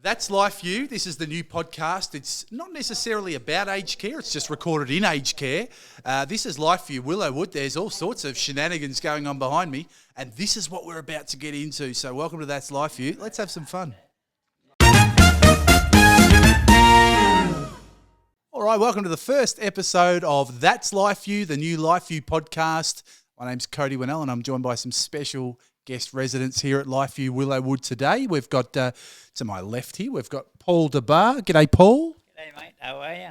That's Lifeview. This is the new podcast. It's not necessarily about aged care. It's just recorded in aged care. This is Lifeview Willow Wood. There's all sorts of shenanigans going on behind me, and this is what we're about to get into. So welcome to That's Lifeview. Let's have some fun. All right, welcome to the first episode of That's Lifeview, the new Lifeview podcast. My name's Cody Winnell, and I'm joined by some special guest residents here at Lifeview Willow Wood today. We've got, to my left here, we've got Paul DeBar. G'day, Paul. G'day, mate. How are you?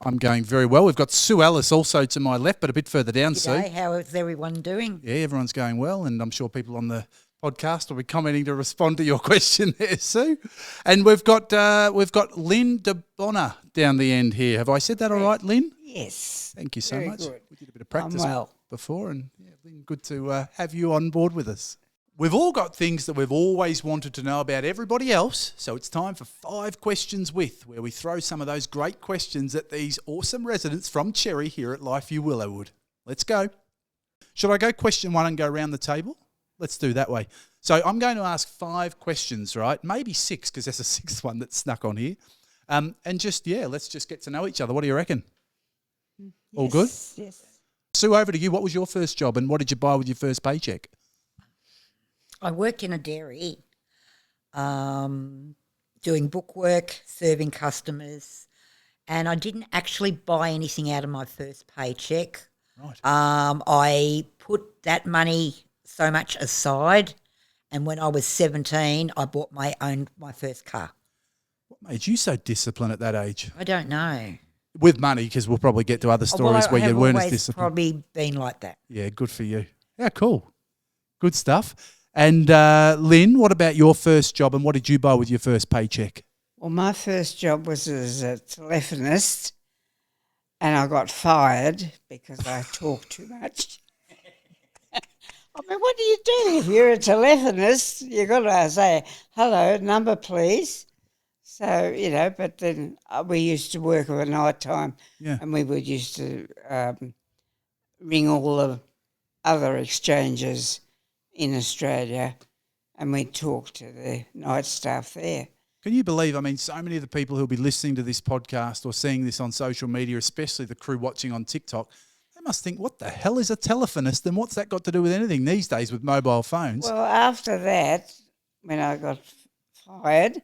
I'm going very well. We've got Sue Ellis also to my left, but a bit further down, Sue. G'day, how is everyone doing? Yeah, everyone's going well, and I'm sure people on the podcast will be commenting to respond to your question there, Sue. And we've got Lynne DeBonner down the end here. Have I said that all right, Lynne? Yes. Thank you so Very much. good. We did a bit of practice before, and yeah, Lynne, good to have you on board with us. We've all got things that we've always wanted to know about everybody else, so it's time for 5 questions with, where we throw some of those great questions at these awesome residents from Cherry here at Lifeview Willow Wood. Let's go. Should I go question 1 and go around the table? Let's do that way. So I'm going to ask 5 questions, right? Maybe 6, because there's a 6th one that's snuck on here. And let's just get to know each other. What do you reckon? All good? Yes. Sue, over to you. What was your first job, and what did you buy with your first paycheck? I worked in a dairy, doing bookwork, serving customers, and I didn't actually buy anything out of my first paycheck. Right. I put that money so much aside, and when I was 17, I bought my first car. What made you so disciplined at that age? I don't know. With money, because we'll probably get to other stories where you weren't as disciplined. Probably been like that. Yeah, good for you. Yeah, cool. Good stuff. And Lynne, what about your first job, and what did you buy with your first paycheck? Well, my first job was as a telephonist, and I got fired because I talked too much. I mean, what do you do if you're a telephonist? You've got to say, hello, number please. So, but then we used to work at night time, and we would used to ring all the other exchanges in Australia, and we'd talk to the night staff there. Can you believe, so many of the people who'll be listening to this podcast or seeing this on social media, especially the crew watching on TikTok, they must think, what the hell is a telephonist, and what's that got to do with anything these days with mobile phones? Well, after that, when I got fired,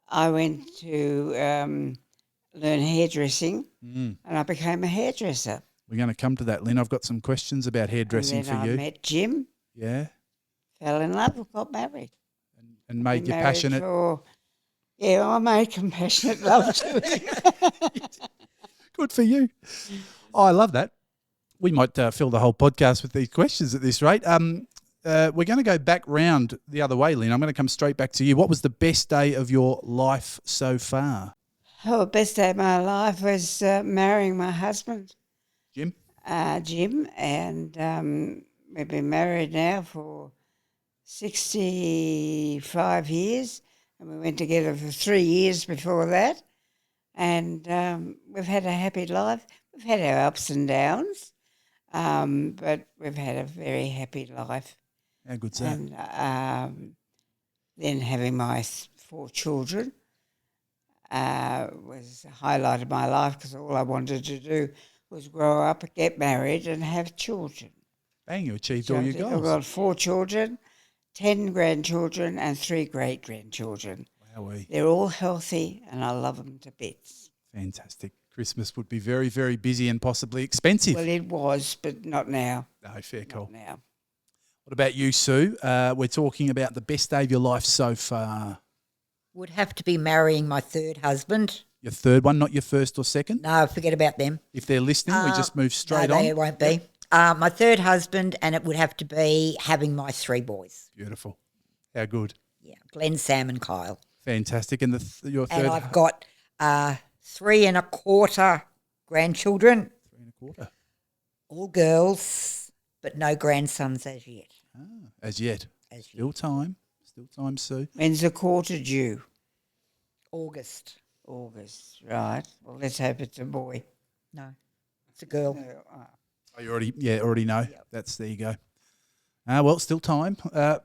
I went to learn hairdressing, and I became a hairdresser. We're going to come to that, Lynne. I've got some questions about hairdressing for you. I met Jim. Yeah. Fell in love, got married. And made you passionate. I made compassionate love to him. Good for you. Oh, I love that. We might fill the whole podcast with these questions at this rate. We're going to go back round the other way, Lynne. I'm going to come straight back to you. What was the best day of your life so far? Oh, the best day of my life was marrying my husband. Jim? Jim, and we've been married now for 65 years, and we went together for 3 years before that, and we've had a happy life. We've had our ups and downs, but we've had a very happy life. How good's that? And then having my 4 children was the highlight of my life, because all I wanted to do was grow up, get married and have children. Bang, you achieved all your goals. I've got 4 children, 10 grandchildren and 3 great-grandchildren. Wowee. They're all healthy and I love them to bits. Fantastic. Christmas would be very, very busy and possibly expensive. Well, it was, but not now. No, fair call. Not now. What about you, Sue? We're talking about the best day of your life so far. Would have to be marrying my third husband. Your third one, not your first or second? No, forget about them. If they're listening, we just move straight no, on. they won't be. My third husband, and it would have to be having my 3 boys. Beautiful. How good. Yeah, Glenn, Sam and Kyle. Fantastic. And your third? And I've got 3 1/4 grandchildren. 3 1/4. All girls, but no grandsons as yet. As yet. Still time, Sue. When's the quarter due? August. August, right. Well, let's hope it's a boy. No, it's a girl. Oh, you already know. Yep. There you go. Well, still time.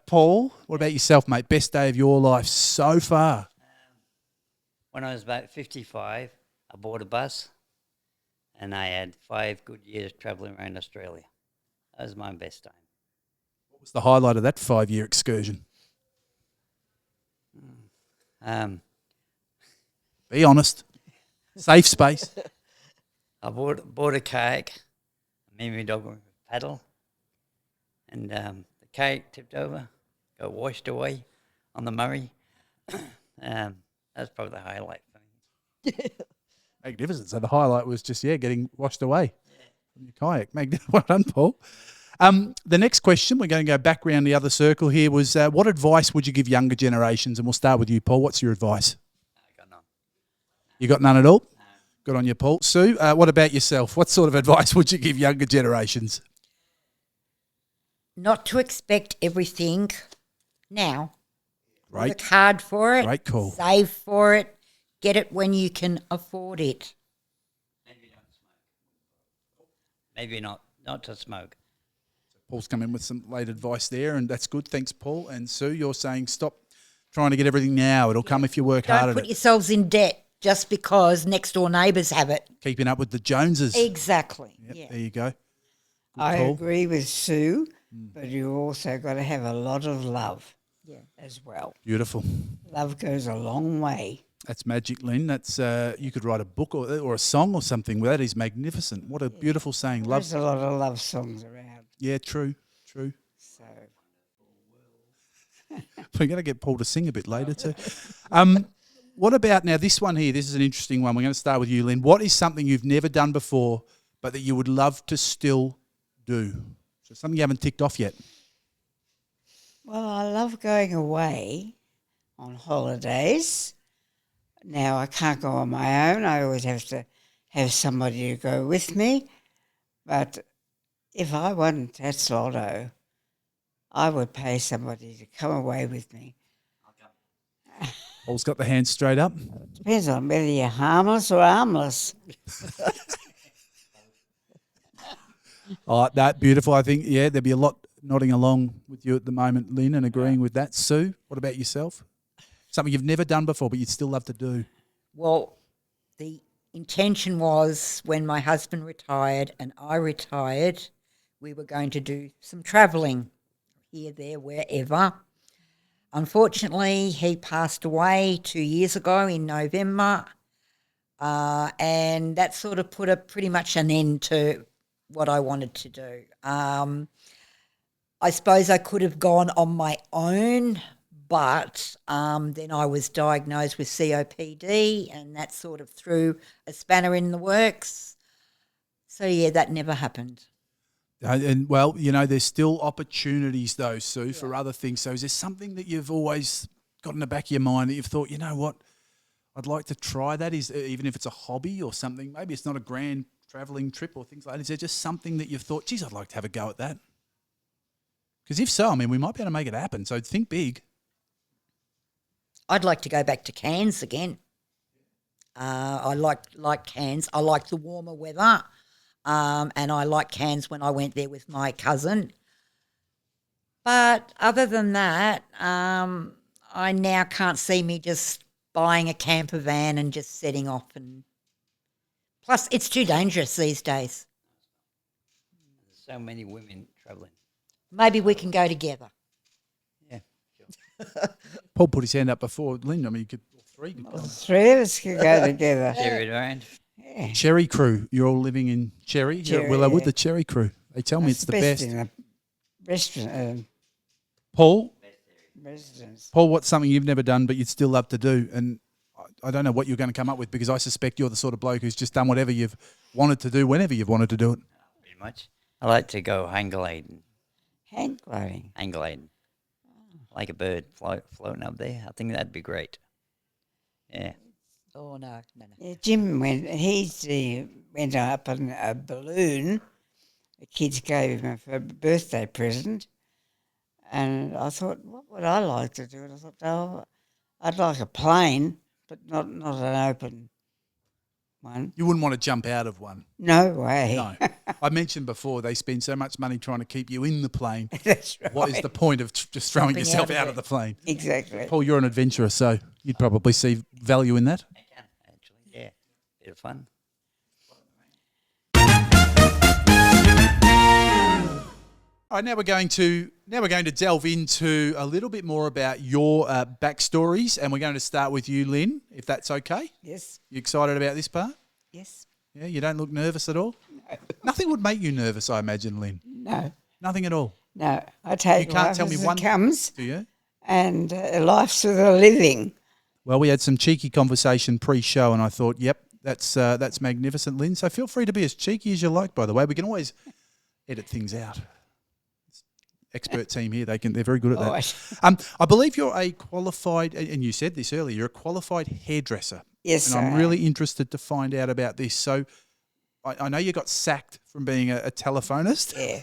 Paul, what about yourself, mate? Best day of your life so far? when I was about 55, I bought a bus, and I had 5 good years travelling around Australia. That was my best time. What was the highlight of that 5-year excursion? Be honest. Safe space. I bought a kayak. Me and my dog went to paddle, and the kayak tipped over, got washed away on the Murray. That's probably the highlight for me. Magnificent. So the highlight was just, getting washed away from your kayak. Magnificent. Well done, Paul. The next question, we're going to go back around the other circle here, was what advice would you give younger generations? And we'll start with you, Paul. What's your advice? I got none. You got none at all? No. Good on you, Paul. Sue, what about yourself? What sort of advice would you give younger generations? Not to expect everything now. Right. Work hard for it. Great call. Save for it. Get it when you can afford it. Maybe don't smoke. Maybe not to smoke. Paul's come in with some late advice there, and that's good. Thanks, Paul. And Sue, you're saying stop trying to get everything now. It'll come if you work hard Don't at put it. yourselves in debt just because next door neighbours have it. Keeping up with the Joneses. Exactly. Yep, Yeah. there you go. Good I call. agree with Sue, but you also got to have a lot of love as well. Beautiful. Love goes a long way. That's magic, Lynne. That's you could write a book or a song or something. That is magnificent. What a beautiful saying. Love. There's a lot of love songs around. Yeah, true. So We're going to get Paul to sing a bit later too. What about now this one here? This is an interesting one. We're going to start with you, Lynne. What is something you've never done before but that you would love to still do? So something you haven't ticked off yet. well, I love going away on holidays. Now I can't go on my own. I always have to have somebody to go with me. But if I won Tats Lotto, I would pay somebody to come away with me. Paul's got the hands straight up. Depends on whether you're harmless or armless. Oh, that beautiful. I think, there'd be a lot nodding along with you at the moment, Lynne, and agreeing with that. Sue, what about yourself? Something you've never done before but you'd still love to do. Well, the intention was when my husband retired and I retired, we were going to do some travelling here, there, wherever. Unfortunately, he passed away 2 years ago in November, and that sort of put pretty much an end to what I wanted to do. I suppose I could have gone on my own, but then I was diagnosed with COPD, and that sort of threw a spanner in the works. So, that never happened. And well, there's still opportunities though, Sue, for other things. So is there something that you've always got in the back of your mind that you've thought, you know what, I'd like to try that, is even if it's a hobby or something, maybe it's not a grand travelling trip or things like that. Is there just something that you've thought, geez, I'd like to have a go at that? Because if so, we might be able to make it happen. So think big. I'd like to go back to Cairns again. I like Cairns. I like the warmer weather. And I like Cairns when I went there with my cousin. But other than that, I now can't see me just buying a camper van and just setting off. And plus, it's too dangerous these days. There's so many women travelling. Maybe we can go together. Yeah, sure. Paul put his hand up before. Lynne, you could, three could go. Three of us could go together. Share it around. Yeah. Cherry Crew. You're all living in Cherry here at Cherry, Willow Wood, yeah. the Cherry Crew. They tell me it's the best. in a restaurant, Paul, residence. what's something you've never done but you'd still love to do? And I don't know what you're going to come up with because I suspect you're the sort of bloke who's just done whatever you've wanted to do whenever you've wanted to do it. Pretty much. I like to go hang gliding. Hand gliding. Hang gliding. Like a bird floating up there. I think that'd be great. Yeah. Oh, no. Yeah, Jim went up on a balloon. The kids gave him a birthday present. And I thought, what would I like to do? And I thought, I'd like a plane, but not an open one. You wouldn't want to jump out of one. No way. No. I mentioned before they spend so much money trying to keep you in the plane. That's right. What is the point of just throwing Jumping yourself out of out it. of the plane? Exactly. Paul, you're an adventurer, so you'd probably see value in that. bit of fun. All right, now we're going to delve into a little bit more about your backstories, and we're going to start with you, Lynne, if that's okay. Yes. You excited about this part? Yes. Yeah, you don't look nervous at all? Nothing would make you nervous, I imagine, Lynne. No. Nothing at all. No. I take You can't life tell me as one it comes, do you? and life's with a living. Well, we had some cheeky conversation pre-show, and I thought, yep, that's magnificent, Lynne. So feel free to be as cheeky as you like, by the way. We can always edit things out. Expert team here, they're very good at that. Right. I believe you're a qualified, and you said this earlier, you're a qualified hairdresser. Yes, And I'm I really interested to find out about this. So I know you got sacked from being a telephonist. Yeah.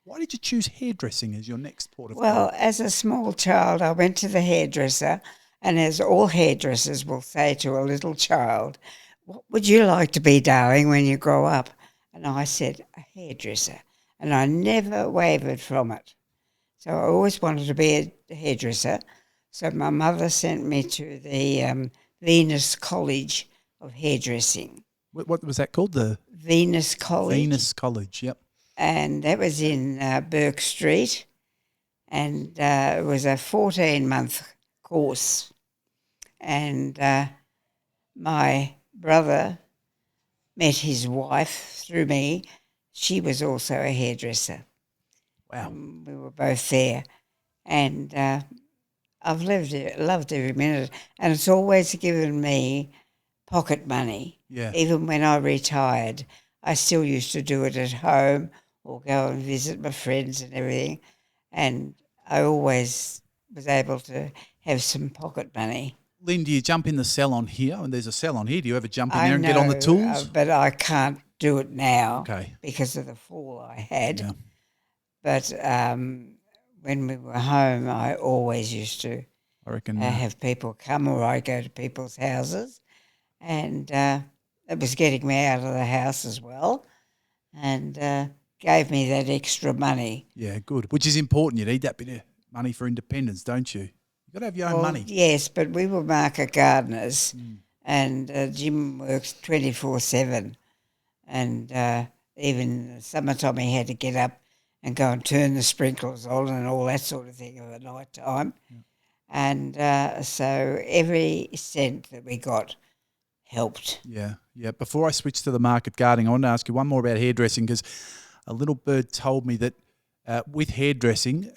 Why did you choose hairdressing as your next port of Well, call? as a small child, I went to the hairdresser, and as all hairdressers will say to a little child, "What would you like to be, darling, when you grow up?" And I said, "A hairdresser." And I never wavered from it. So I always wanted to be a hairdresser. So my mother sent me to the Venus College of Hairdressing. What was that called? The Venus College. Venus College, yep. And that was in Burke Street. And it was a 14-month course. And my brother met his wife through me. She was also a hairdresser. Wow. We were both there. And I've loved every minute. And it's always given me pocket money. Yeah. Even when I retired, I still used to do it at home or go and visit my friends and everything. And I always was able to have some pocket money. Lynne, do you jump in the salon here? And there's a salon here. Do you ever jump in there and get on the tools? But I can't do it now Okay. because of the fall I had. Yeah. But when we were home, I always used to I reckon. have people come, or I go to people's houses. And it was getting me out of the house as well, and gave me that extra money. Yeah, good. Which is important. You need that bit of money for independence, don't you? You've got to have your own money. Yes, but we were market gardeners, and Jim works 24/7, and even in the summertime he had to get up and go and turn the sprinklers on and all that sort of thing at night time. Yeah. And so every cent that we got helped. Yeah, yeah. Before I switch to the market gardening, I want to ask you one more about hairdressing, because a little bird told me that with hairdressing,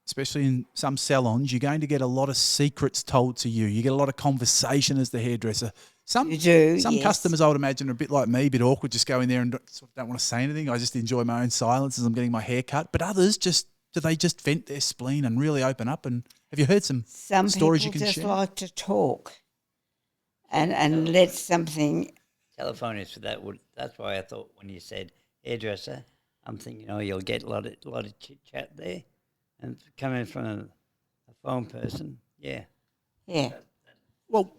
especially in some salons, you're going to get a lot of secrets told to you. You get a lot of conversation as the hairdresser. Some yes. customers, I would imagine, are a bit like me, a bit awkward, just go in there and sort of don't want to say anything. I just enjoy my own silence as I'm getting my hair cut. But others do they just vent their spleen and really open up? And have you heard some stories you can share? Some people just like to talk and let something. Telephonists for that that's why I thought when you said hairdresser, I'm thinking, you'll get a lot of chit chat there, and coming from a phone person, yeah. Yeah. Well,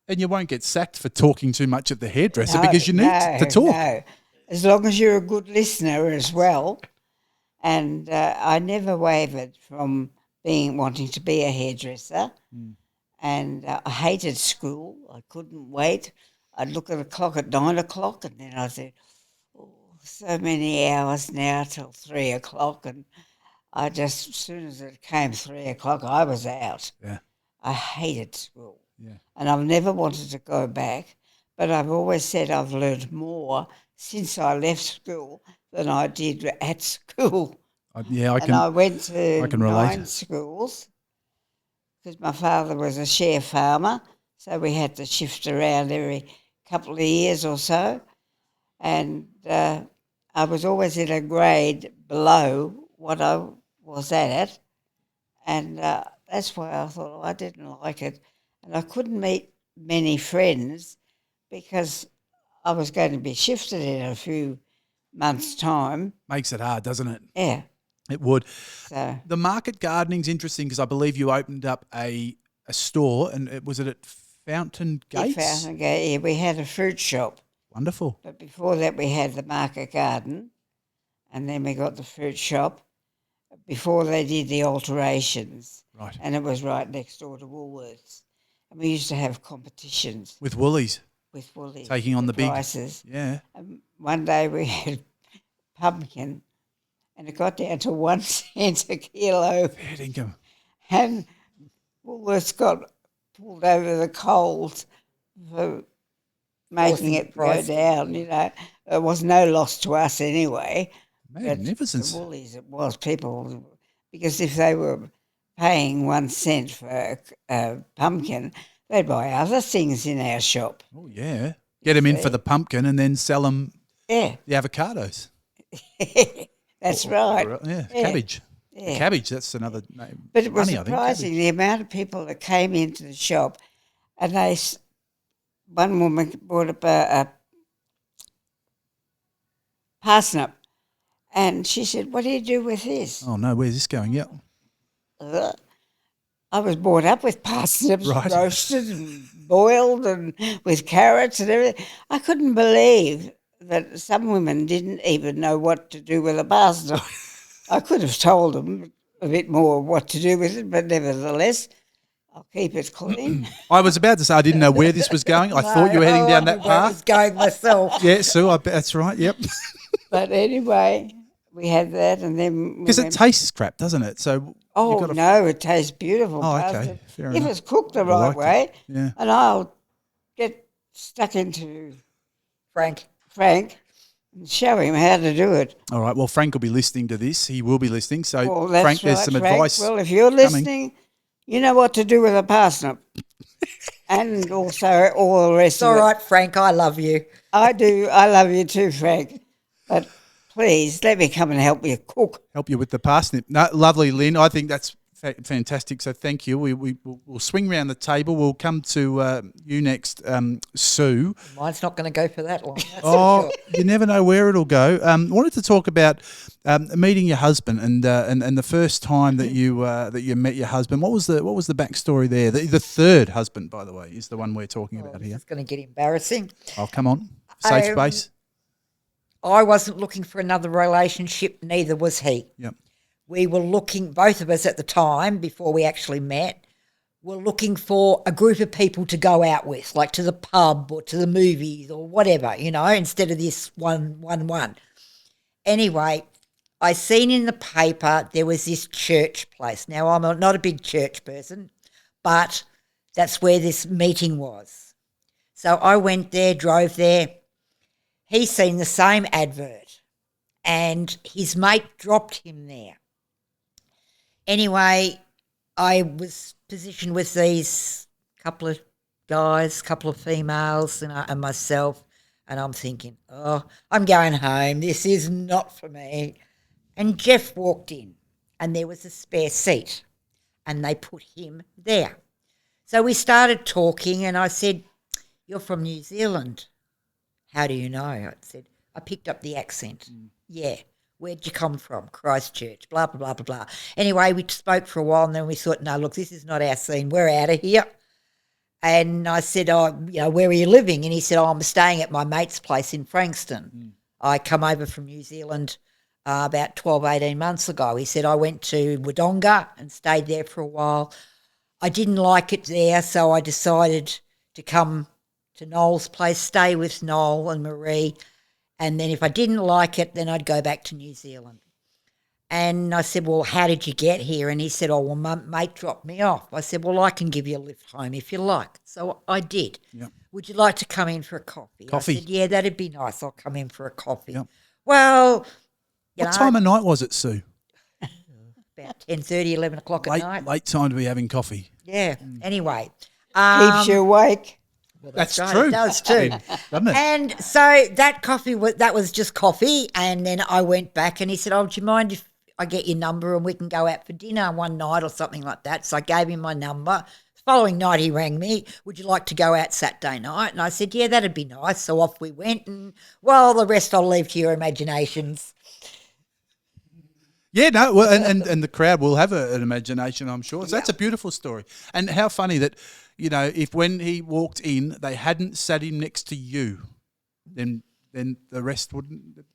and you won't get sacked for talking too much at the hairdresser because you need to talk. No, as long as you're a good listener as well. And I never wavered from wanting to be a hairdresser. And I hated school. I couldn't wait. I'd look at the clock at 9 o'clock, and then I'd say, so many hours now till 3 o'clock. And I just, as soon as it came 3 o'clock, I was out. Yeah. I hated school. Yeah. And I've never wanted to go back, but I've always said I've learned more since I left school than I did at school. I went to 9 schools because my father was a share farmer, so we had to shift around every couple of years or so. And I was always in a grade below what I was at, and that's why I thought I didn't like it. And I couldn't meet many friends because I was going to be shifted in a few months' time. Makes it hard, doesn't it? Yeah. It would. So the market gardening's interesting because I believe you opened up a store, and was it at Fountain Gates? Yeah, Fountain Gate. Yeah, we had a fruit shop. Wonderful. But before that we had the market garden, and then we got the fruit shop before they did the alterations. Right. And it was right next door to Woolworths. And we used to have competitions. With Woolies? with Woolies. Taking on the big prices. Yeah. One day we had pumpkin and it got down to 1 cent a kilo. Fair income. And Woolworths got pulled over the coals for making Forcing it the price go down, you know. It was no loss to us anyway. Magnificent. But the Woolies, it was people, because if they were paying 1 cent for a pumpkin, they'd buy other things in our shop. Oh, yeah. Get them in for the pumpkin and then sell them Yeah, the avocados. that's right. Yeah, Yeah. cabbage. Yeah. Cabbage, that's another name. But it was Funny, I think, surprising cabbage. the amount of people that came into the shop, and one woman brought up a parsnip, and she said, "What do you do with this?" Oh, no, where's this going? Yep. Ugh. I was brought up with parsnips Right. roasted and boiled and with carrots and everything. I couldn't believe that some women didn't even know what to do with a parsnip. I could have told them a bit more what to do with it, but nevertheless, I'll keep it clean. I was about to say I didn't know where this was going. I thought you were heading down that I was path. going myself. Yeah, Sue, I bet that's right. Yep. But anyway, we had that, and then Because it tastes crap, doesn't it? So oh gotta- no, it tastes beautiful. Oh, okay. parsnip. Fair if enough. it's cooked the I right liked it. way, Yeah. and I'll get stuck into Frank. Frank and show him how to do it. All right. Well, Frank will be listening to this. He will be listening. So, Well, that's Frank, there's right, some Frank. advice. Well, if you're listening, you know what to do with a parsnip, and also all the rest It's of all it. right, Frank. I love you. I do. I love you too, Frank. But please let me come and help you cook. Help you with the parsnip. No, lovely, Lynn. I think that's fantastic. So thank you. We'll swing round the table. We'll come to you next, Sue. Mine's not going to go for that long. That's Oh, for sure. you never know where it'll go. Wanted to talk about meeting your husband and the first time that you met your husband. What was the backstory there? The third husband, by the way, is the one we're talking about This here. is going to get embarrassing. Oh, come on, safe space. I wasn't looking for another relationship, neither was he. Yep. We were looking, both of us at the time, before we actually met, were looking for a group of people to go out with, like to the pub or to the movies or whatever, instead of this one. Anyway, I seen in the paper there was this church place. Now, I'm not a big church person, but that's where this meeting was. So I went there, drove there. He seen the same advert and his mate dropped him there. Anyway, I was positioned with these couple of guys, couple of females and myself, and I'm thinking, oh, I'm going home. This is not for me. And Jeff walked in and there was a spare seat and they put him there. So we started talking and I said, "You're from New Zealand." "How do you know?" I said, "I picked up the accent." "Yeah. Where'd you come from?" "Christchurch," blah, blah, blah, blah, blah. Anyway, we spoke for a while and then we thought, no, look, this is not our scene. We're out of here. And I said, "Oh, where are you living?" And he said, "Oh, I'm staying at my mate's place in Frankston. I come over from New Zealand about 12, 18 months ago." He said, "I went to Wodonga and stayed there for a while. I didn't like it there, so I decided to come to Noel's place, stay with Noel and Marie, and then if I didn't like it, then I'd go back to New Zealand." And I said, "Well, how did you get here?" And he said, "Oh, well, my mate dropped me off." I said, "Well, I can give you a lift home if you like." So I did. Yep. "Would you like to come in for a coffee?" Coffee. I said, "Yeah, that'd be nice. I'll come in for a coffee." Yep. Well, What time of night was it, Sue? about 10:30, 11 o'clock at night. Late time to be having coffee. Yeah. Anyway. Keeps you awake. Well, That's right, true. It does too. Doesn't it? And so that coffee was just coffee, and then I went back and he said, "Oh, do you mind if I get your number and we can go out for dinner one night or something like that?" So I gave him my number. The following night he rang me, "Would you like to go out Saturday night?" And I said, "Yeah, that'd be nice." So off we went, and well, the rest I'll leave to your imaginations. Yeah, no, well, and the crowd will have an imagination, I'm sure. So that's a beautiful story. And how funny that, if when he walked in, they hadn't sat him next to you, then the rest wouldn't,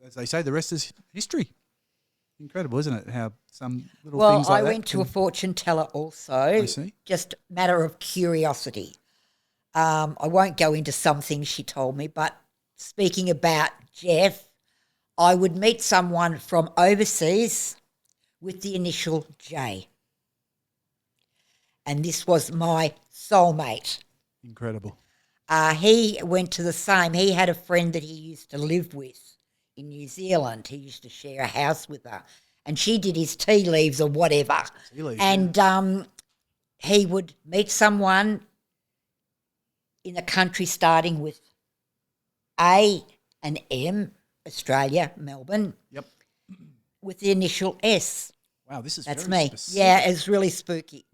as they say, the rest is history. Incredible, isn't it? How some little things like I that. went to a fortune teller also. I see. Just matter of curiosity. I won't go into some things she told me, but speaking about Jeff, I would meet someone from overseas with the initial J. And this was my soulmate. Incredible. He went to the same. He had a friend that he used to live with in New Zealand. He used to share a house with her. And she did his tea leaves or whatever. Tea leaves, and he would meet someone in a country starting with A and M, Australia, Melbourne. Yep. With the initial S. Wow, this is That's very me. specific. Yeah, it's really spooky.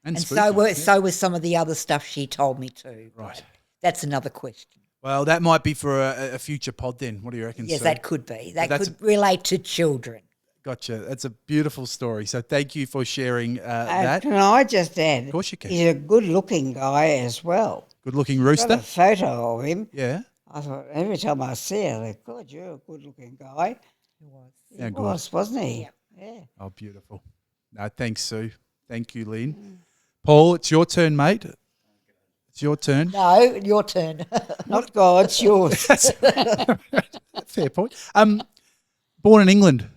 And so spooky. was some of the other stuff she told me too. Right. That's another question. Well, that might be for a future pod then. What do you reckon, Yes, Sue? that could be. That that's could relate to children. Gotcha. That's a beautiful story. So thank you for sharing that. Can I just add? Of course you can. He's a good-looking guy as well. Good-looking Got a rooster. photo of him. Yeah. I thought every time I see it, I think, God, you're a good-looking guy. He was. Yeah, He good. was, wasn't he? Yeah. Oh, beautiful. No, thanks, Sue. Thank you, Lynne. Paul, it's your turn, mate. It's your turn. No, your turn. Not God's, yours. Fair point. Born in England.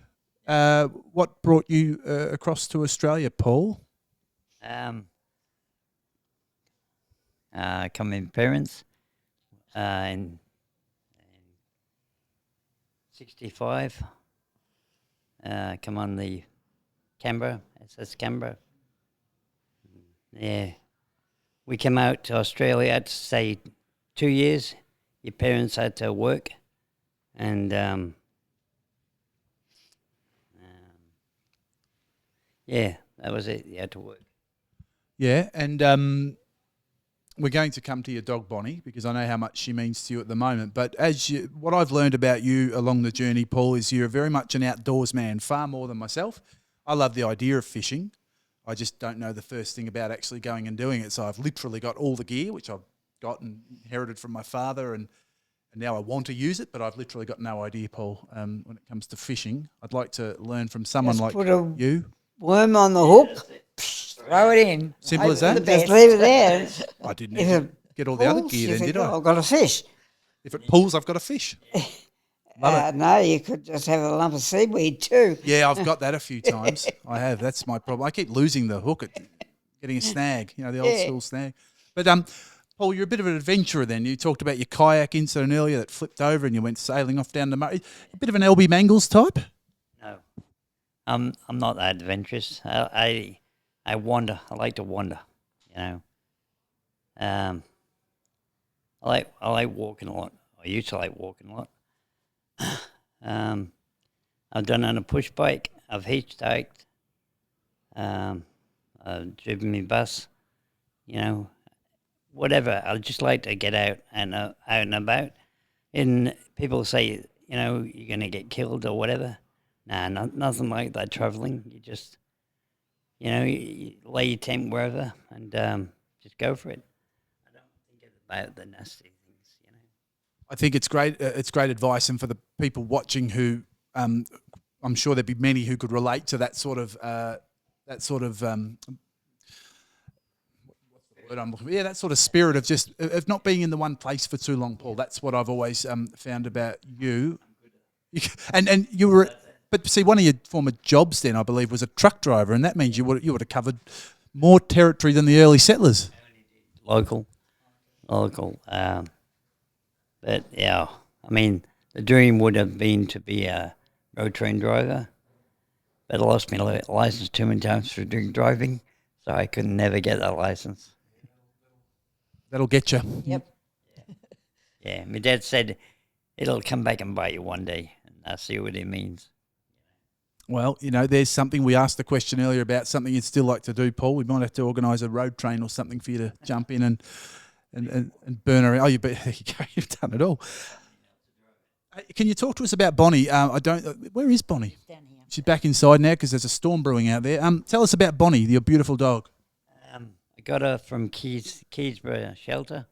What brought you across to Australia, Paul? Come in parents in 65. Come on the Canberra, SS Canberra. Yeah. We came out to Australia, had to stay 2 years. Your parents had to work. And yeah, that was it. You had to work. Yeah, and we're going to come to your dog, Bonnie, because I know how much she means to you at the moment. But what I've learned about you along the journey, Paul, is you're very much an outdoors man, far more than myself. I love the idea of fishing. I just don't know the first thing about actually going and doing it. So I've literally got all the gear, which I've got and inherited from my father, and now I want to use it, but I've literally got no idea, Paul, when it comes to fishing. I'd like to learn from someone Just like put a you. worm on the hook. Throw it in. Simple as Hope for that? the Just best. leave it there. I didn't If even it get all the other pulls, gear you then, think, did I? "Oh, I've got a fish." If it pulls, I've got a fish. Love it. No, you could just have a lump of seaweed too. Yeah, I've got that a few times. I have. That's my problem. I keep losing the hook at getting a snag, the old school snag. But Paul, you're a bit of an adventurer then. You talked about your kayak incident earlier that flipped over and you went sailing off down the Murray. A bit of an LB Mangles type? No, I'm not that adventurous. I wander. I like to wander. I like walking a lot. I used to like walking a lot. I've done on a push bike. I've hitchhiked. I've driven my bus. Whatever. I just like to get out and about. And people say, you're going to get killed or whatever. Nah, nothing like that traveling. You just, you lay your tent wherever and just go for it. I don't think about the nasty things, I think it's great. It's great advice, and for the people watching who, I'm sure there'd be many who could relate to that sort of what's the word I'm looking for? Yeah, that sort of spirit of just of not being in the one place for too long, Paul. That's what I've always found about you. And you were, but see, one of your former jobs then, I believe, was a truck driver, and that means you would have covered more territory than the early settlers. Local. But yeah, I mean, the dream would have been to be a road train driver, but I lost my license too many times for drink driving, so I could never get that license. That'll get you. Yep. Yeah, my dad said it'll come back and bite you one day, and I see what it means. Well, there's something we asked the question earlier about something you'd still like to do, Paul. We might have to organise a road train or something for you to jump in and burn around. Oh, there you go. You've done it all. Can you talk to us about Bonnie? Where is Bonnie? Down here. She's back inside now because there's a storm brewing out there. Tell us about Bonnie, your beautiful dog. I got her from Keysborough shelter.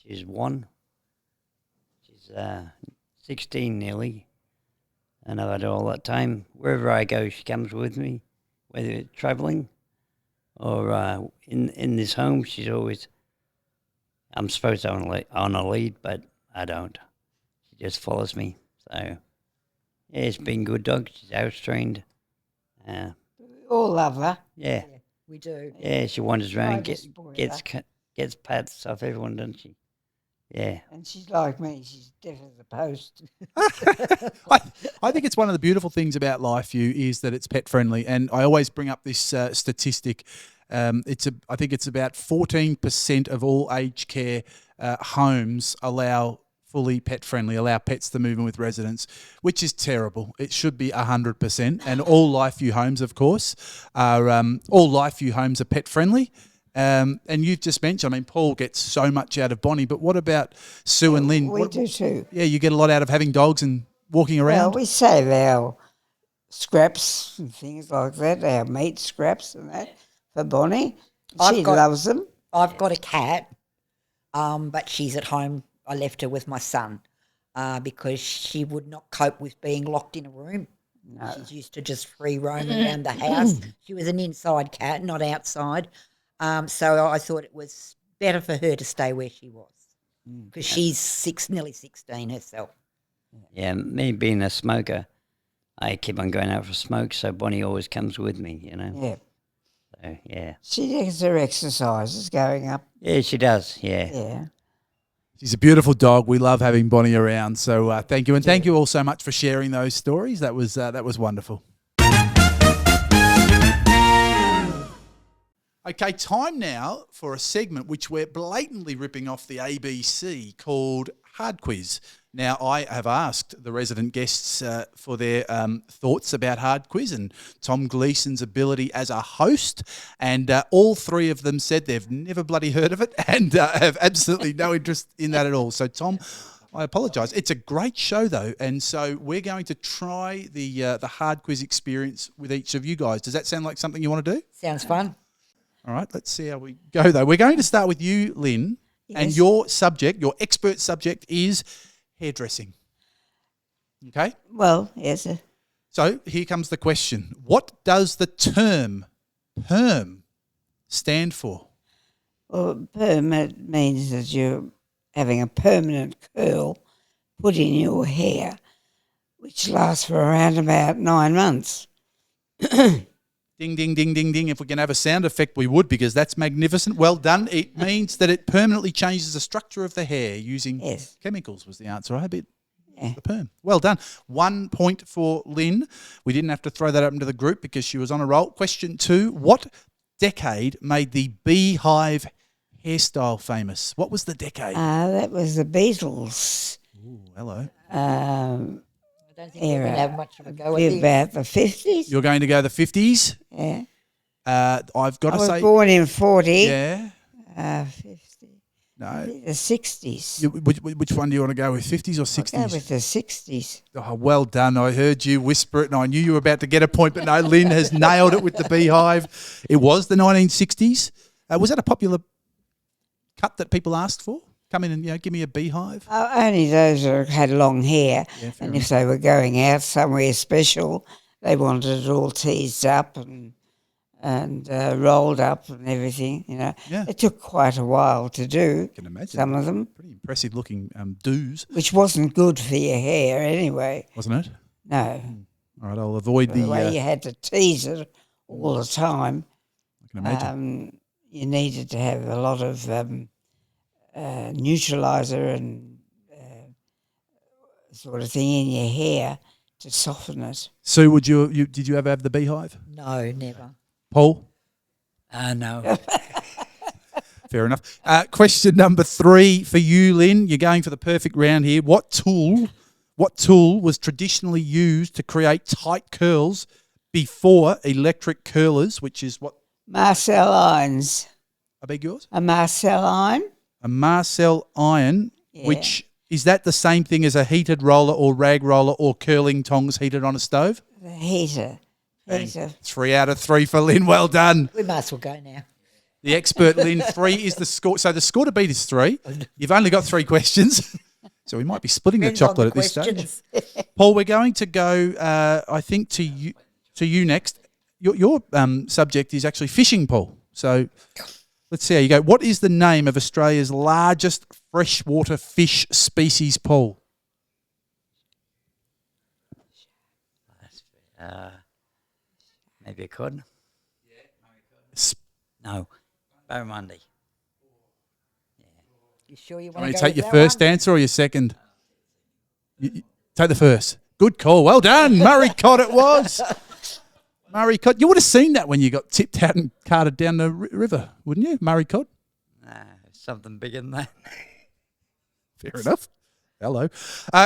She's 1. She's 16 nearly. And I've had her all that time. Wherever I go, she comes with me, whether it's travelling or in this home. She's always I'm supposed to on a lead, but I don't. She just follows me. So, yeah, it's been a good dog. She's house trained. We all love her. Yeah. We do. Yeah, she wanders around, just spoil gets pats off everyone, doesn't she? Yeah. And she's like me. She's deaf as a post. I think it's one of the beautiful things about Lifeview is that it's pet friendly, and I always bring up this statistic. I think it's about 14% of all aged care homes allow fully pet friendly, allow pets to move in with residents, which is terrible. It should be 100%. And all Lifeview homes, of course, are pet friendly. And you've just mentioned, I mean, Paul gets so much out of Bonnie, but what about Sue and Lynne? We do too. Yeah, you get a lot out of having dogs and walking around? Well, we save our scraps and things like that, our meat scraps and that for Bonnie. She loves them. I've got a cat, but she's at home. I left her with my son because she would not cope with being locked in a room. No. She's used to just free roaming around the house. She was an inside cat, not outside. So I thought it was better for her to stay where she was because she's nearly 16 herself. Yeah, me being a smoker, I keep on going out for smoke, so Bonnie always comes with me, you know. Yeah. So, yeah. She gets her exercises going up. Yeah, she does, yeah. Yeah. She's a beautiful dog. We love having Bonnie around. So thank you. And thank you all so much for sharing those stories. That was wonderful. Okay, time now for a segment which we're blatantly ripping off the ABC called Hard Quiz. Now, I have asked the resident guests for their thoughts about Hard Quiz and Tom Gleeson's ability as a host, and all three of them said they've never bloody heard of it and have absolutely no interest in that at all. So, Tom, I apologise. It's a great show, though, and so we're going to try the Hard Quiz experience with each of you guys. Does that sound like something you want to do? Sounds fun. All right, let's see how we go, though. We're going to start with you, Lynne, and your expert subject is hairdressing. Okay? Well, yes. So here comes the question. What does the term perm stand for? Well, perm means that you're having a permanent curl put in your hair, which lasts for around about 9 months. Ding, ding, ding, ding, ding. If we can have a sound effect, we would, because that's magnificent. Well done. It means that it permanently changes the structure of the hair using chemicals was the answer. I bet the perm. Well done. 1 point for Lynne. We didn't have to throw that up into the group because she was on a roll. Question 2. What decade made the beehive hairstyle famous? What was the decade? That was the Beatles. Ooh, hello. I don't think we're going to have much of a go at this. About the 50s. You're going to go the 50s? Yeah. I've got to say... I was born in 40. Yeah. 50. No. The 60s. Which one do you want to go with, 50s or 60s? I'll go with the 60s. Oh, well done. I heard you whisper it and I knew you were about to get a point, but no, Lynne has nailed it with the beehive. It was the 1960s. Was that a popular cut that people asked for? Come in and give me a beehive? Only those who had long hair. Yeah, and if they were going out somewhere special, they wanted it all teased up and rolled up and everything, Yeah. It took quite a while to do. I can imagine. Some of them. Pretty impressive looking do's. Which wasn't good for your hair anyway. Wasn't it? No. All right, I'll avoid the way you had to tease it all the time. I can imagine. You needed to have a lot of neutralizer and sort of thing in your hair to soften it. Sue, did you ever have the beehive? No, never. Paul? No. Fair enough. Question number 3 for you, Lynne. You're going for the perfect round here. What tool was traditionally used to create tight curls before electric curlers, which is what? Marcel irons. I beg yours? A Marcel iron. A Marcel iron, which is that the same thing as a heated roller or rag roller or curling tongs heated on a stove? The heater. 3 out of 3 for Lynne. Well done. We might as well go now. The expert, Lynne, 3 is the score. So the score to beat is 3. You've only got 3 questions. So we might be splitting the chocolate at this stage. Paul, we're going to go, I think, to you next. Your subject is actually fishing, Paul. So Let's see how you go. What is the name of Australia's largest freshwater fish species pool? Maybe a cod? Sp- No, barramundi. You sure you Want want to to go take with your that first one? answer or your second? Take the first. Good call. Well done. Murray cod it was. Murray cod. You would have seen that when you got tipped out and carted down the river, wouldn't you? Murray cod. Nah, something bigger than that. Fair enough. Hello.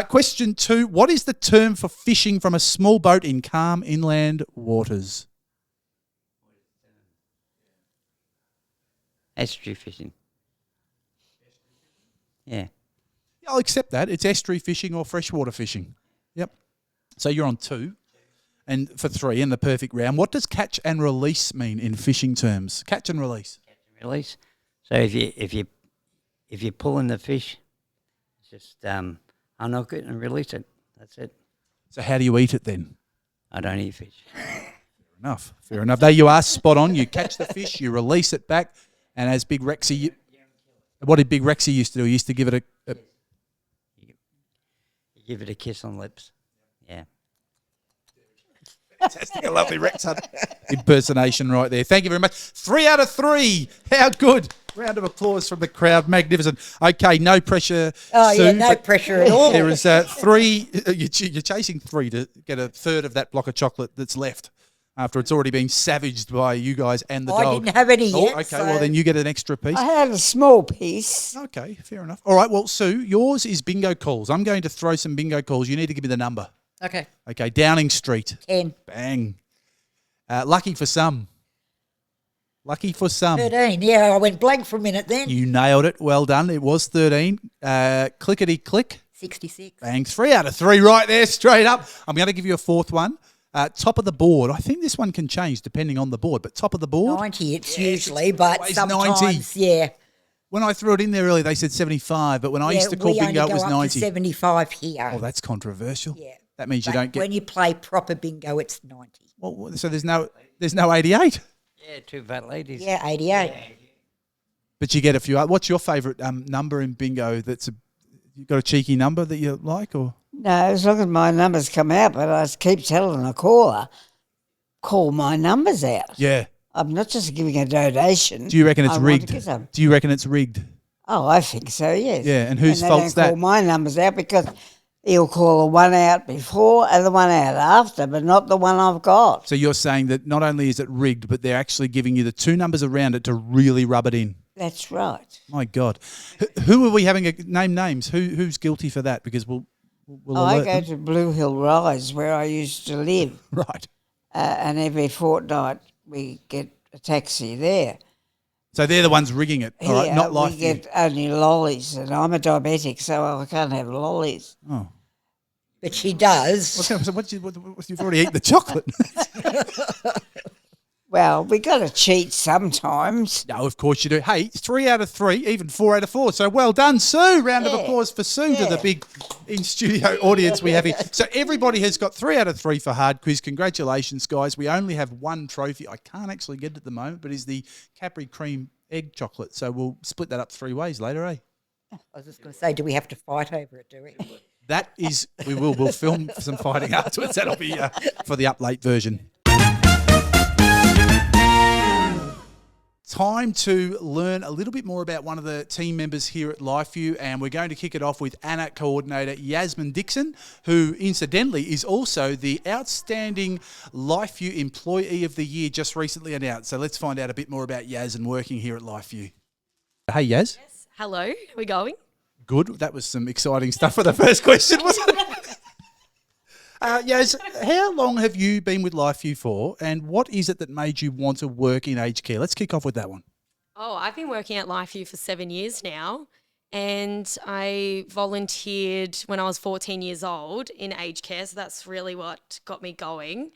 Question 2. What is the term for fishing from a small boat in calm inland waters? Estuary fishing. Yeah. I'll accept that. It's estuary fishing or freshwater fishing. Yep. So you're on 2. And for 3 in the perfect round. What does catch and release mean in fishing terms? Catch and release. Catch and release. So if you're pulling the fish, just unhook it and release it. That's it. So how do you eat it then? I don't eat fish. Enough. Fair enough. There you are, spot on. You catch the fish, you release it back, and as Big Rexy, what did Big Rexy used to do? He used to give it a You give it a kiss on the lips. Yeah. fantastic, a lovely Rex Hunt impersonation right there. Thank you very much. 3 out of 3. How good. Round of applause from the crowd. Magnificent. Okay, no pressure. Oh, Sue, yeah, no but pressure at all. There is 3. You're chasing 3 to get a third of that block of chocolate that's left after it's already been savaged by you guys and the I dog. didn't have any yet. Okay, so well, then you get an extra piece. I had a small piece. Okay, fair enough. All right, well, Sue, yours is bingo calls. I'm going to throw some bingo calls. You need to give me the number. Okay. Okay, Downing Street. 10. Bang. Lucky for some. Lucky for some. 13. Yeah, I went blank for a minute then. You nailed it. Well done. It was 13. Clickety click. 66. Bang. 3 out of 3 right there, straight up. I'm going to give you a fourth one. Top of the board. I think this one can change depending on the board, but top of the board. 90 it's Yes, usually, it's but always sometimes, 90. yeah. When I threw it in there earlier, they said 75, but when I used to call we bingo, only it was go up to 90. 75 here. Oh, that's controversial. Yeah. That means you But don't get. when you play proper bingo, it's 90. Well, so there's no 88, Yeah, 2 fat ladies. Yeah, 88. but you get a few. What's your favourite number in bingo? You got a cheeky number that you like, or No, as long as my numbers come out, but I keep telling a caller, call my numbers out. yeah? I'm not just giving a donation. Do you reckon it's I want to rigged? get some. Do you reckon it's rigged? Oh, I think so, yes. Yeah, and whose they fault's don't that? call my numbers out because he'll call the one out before and the one out after, but not the one I've got. So you're saying that not only is it rigged, but they're actually giving you the 2 numbers around it to really rub it in. That's right. My God, who are we having name names? Who's guilty for that? Because we'll I alert go them. to Blue Hill Rise where I used to live, Right. and every fortnight we get a taxi there. So they're the ones rigging it, all right? Here Not we Lifeview. get only lollies, and I'm a diabetic, so I can't have lollies. Oh, But she does. you've already eaten the chocolate. Well, we got to cheat sometimes. No, of course you do. Hey, 3 out of 3, even 4 out of 4. So well done, Sue. Round of applause for Sue to the big in-studio audience we have here. So everybody has got 3 out of 3 for Hard Quiz. Congratulations, guys. We only have one trophy. I can't actually get it at the moment, but is the Capri Cream Egg Chocolate. So we'll split that up 3 ways later, eh? I was just going to say, do we have to fight over it, do we? That is, we will. We'll film some fighting afterwards. That'll be for the up late version. Time to learn a little bit more about one of the team members here at Lifeview, and we're going to kick it off with ANAT coordinator Yasmin Dixon, who incidentally is also the Outstanding Lifeview Employee of the Year just recently announced. So let's find out a bit more about Yaz and working here at Lifeview. Hey Yaz. Yes. Hello, how are we going? Good. That was some exciting stuff for the first question, wasn't it? Yaz, how long have you been with Lifeview for, and what is it that made you want to work in aged care? Let's kick off with that one. Oh, I've been working at Lifeview for 7 years now, and I volunteered when I was 14 years old in aged care, so that's really what got me going.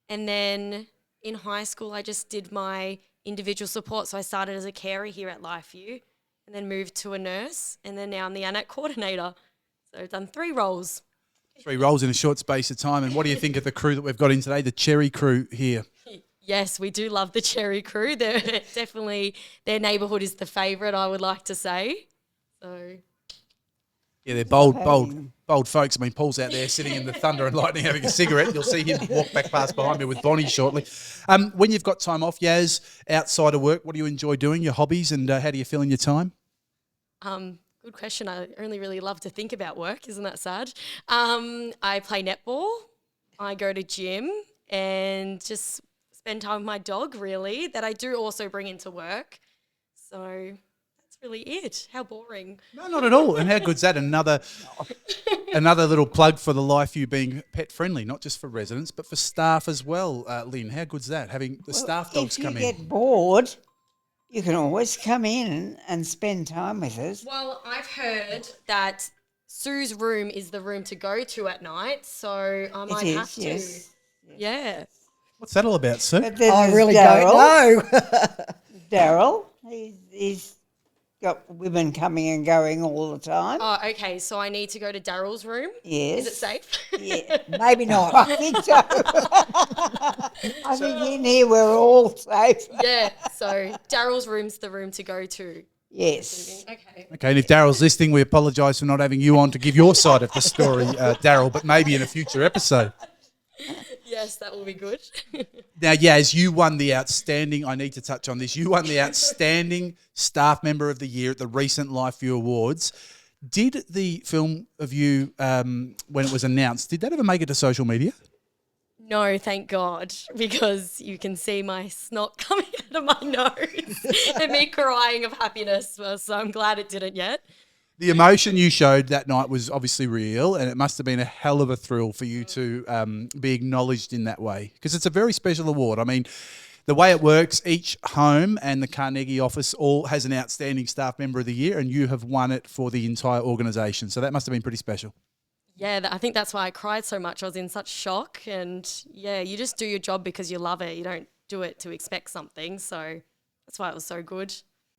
And then in high school, I just did my individual support, so I started as a carer here at Lifeview and then moved to a nurse, and then now I'm the ANAT coordinator. So I've done 3 roles. 3 roles in a short space of time. And what do you think of the crew that we've got in today, the Cherry crew here? Yes, we do love the Cherry Crew. They're definitely, their neighbourhood is the favourite, I would like to say. So, Yeah, they're bold having- folks. I mean, Paul's out there sitting in the thunder and lightning having a cigarette. You'll see him walk back past behind me with Bonnie shortly. When you've got time off, Yaz, outside of work, what do you enjoy doing, your hobbies, and how do you fill in your time? good question. I only really love to think about work. Isn't that sad? I play netball. I go to gym and just spend time with my dog, really, that I do also bring into work. So that's really it. How boring. No, not at all. And how good's that? Another little plug for the Lifeview being pet friendly, not just for residents, but for staff as well. Lynn, how good's that? Having the staff dogs come If you in. get bored, you can always come in and spend time with us. Well, I've heard that Sue's room is the room to go to at night, so I might have to. Yes. Yeah. What's that all about, Sue? But then I there's really Daryl. don't know. Daryl, he's got women coming and going all the time. Oh, okay. So I need to go to Daryl's room. Yes. Is it safe? Yeah. Maybe not. I think so. I think in here we're all safe. Yeah. So Daryl's room's the room to go to. Yes. Okay. Okay, and if Daryl's listening, we apologise for not having you on to give your side of the story, Daryl, but maybe in a future episode. Yes, that will be good. Now, Yaz, you won the outstanding, I need to touch on this, you won the outstanding staff member of the year at the recent Lifeview Awards. Did the film of you, when it was announced, did that ever make it to social media? No, thank God, because you can see my snot coming out of my nose and me crying of happiness. So I'm glad it didn't yet. The emotion you showed that night was obviously real, and it must have been a hell of a thrill for you to be acknowledged in that way, because it's a very special award. I mean, the way it works, each home and the Carnegie office all has an outstanding staff member of the year, and you have won it for the entire organisation. So that must have been pretty special. Yeah, I think that's why I cried so much. I was in such shock, and yeah, you just do your job because you love it. You don't do it to expect something. So that's why it was so good.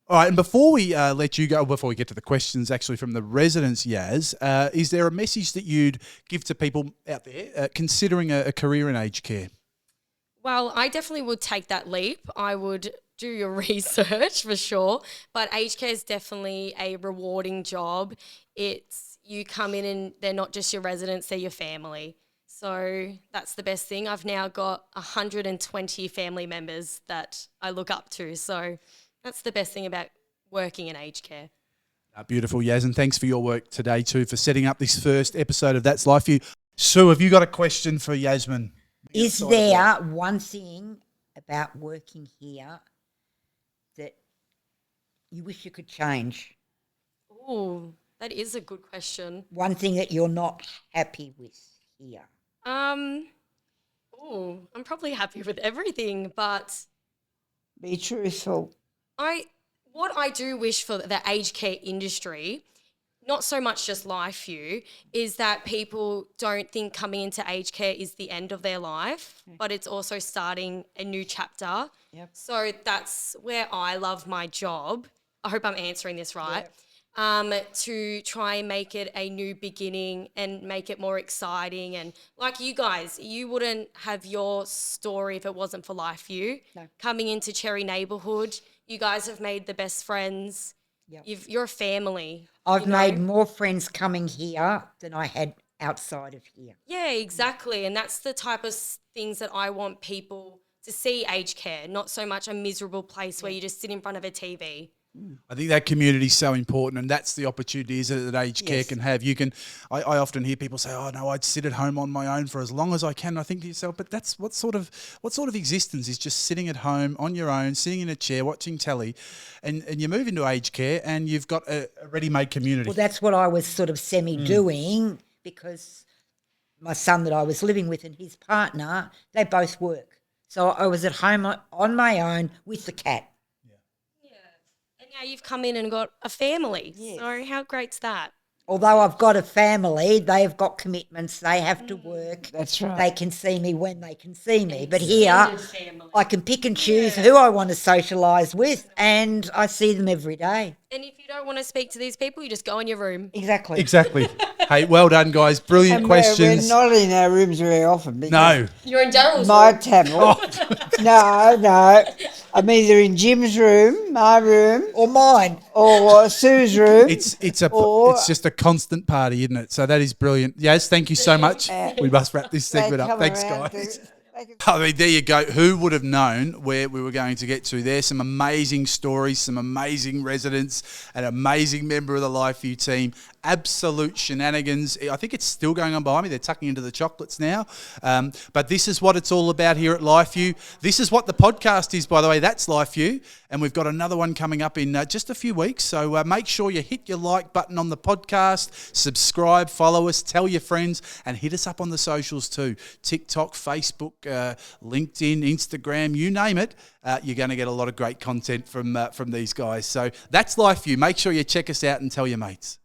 All right, and before we let you go, before we get to the questions actually from the residents, Yaz, is there a message that you'd give to people out there considering a career in aged care? Well, I definitely would take that leap. I would do your research for sure, but aged care is definitely a rewarding job. It's you come in and they're not just your residents, they're your family. So that's the best thing. I've now got 120 family members that I look up to. So that's the best thing about working in aged care. Beautiful, Yaz, and thanks for your work today too, for setting up this first episode of That's Lifeview. Sue, have you got a question for Yasmin? Is there one thing about working here that you wish you could change? Oh, that is a good question. One thing that you're not happy with here? I'm probably happy with everything, but Be truthful. what I do wish for the aged care industry, not so much just Lifeview, is that people don't think coming into aged care is the end of their life, but it's also starting a new chapter. Yep. So that's where I love my job. I hope I'm answering this right. To try and make it a new beginning and make it more exciting. And like you guys, you wouldn't have your story if it wasn't for Lifeview. No. Coming into Cherry neighbourhood, you guys have made the best friends. Yep. You're a family. I've you know? made more friends coming here than I had outside of here. Yeah, exactly. And that's the type of things that I want people to see aged care, not so much a miserable place where you just sit in front of a TV. I think that community is so important, and that's the opportunity, isn't it, that aged care Yes. can have. You can, I often hear people say, "Oh no, I'd sit at home on my own for as long as I can." And I think to yourself, but that's what sort of existence is just sitting at home on your own, sitting in a chair, watching telly, and you move into aged care and you've got a ready-made community. Well, that's what I was sort of semi-doing because my son that I was living with and his partner, they both work. So I was at home on my own with the cat. And now you've come in and got a family. Yes. So how great's that? Although I've got a family, they've got commitments. They have to work. That's right. They can see me when they can see me. But here, I can pick and choose who I want to socialise with, and I see them every day. And if you don't want to speak to these people, you just go in your room. Exactly. Exactly. Hey, well done, guys. Brilliant And questions. We're not in our rooms very often. because No. You're in Daryl's My room. tablet. No. I'm either in Jim's room, my room, Or mine. or Sue's room. It's Or- just a constant party, isn't it? So that is brilliant. Yaz, thank you so much. We must wrap this They segment up. come Thanks, around guys. to- I mean, there you go. Who would have known where we were going to get to? There's some amazing stories, some amazing residents, an amazing member of the Lifeview team. Absolute shenanigans. I think it's still going on behind me. They're tucking into the chocolates now. But this is what it's all about here at Lifeview. This is what the podcast is, by the way. That's Lifeview. And we've got another one coming up in just a few weeks. So make sure you hit your like button on the podcast, subscribe, follow us, tell your friends, and hit us up on the socials too. TikTok, Facebook, LinkedIn, Instagram, you name it. You're going to get a lot of great content from these guys. So that's Lifeview. Make sure you check us out and tell your mates.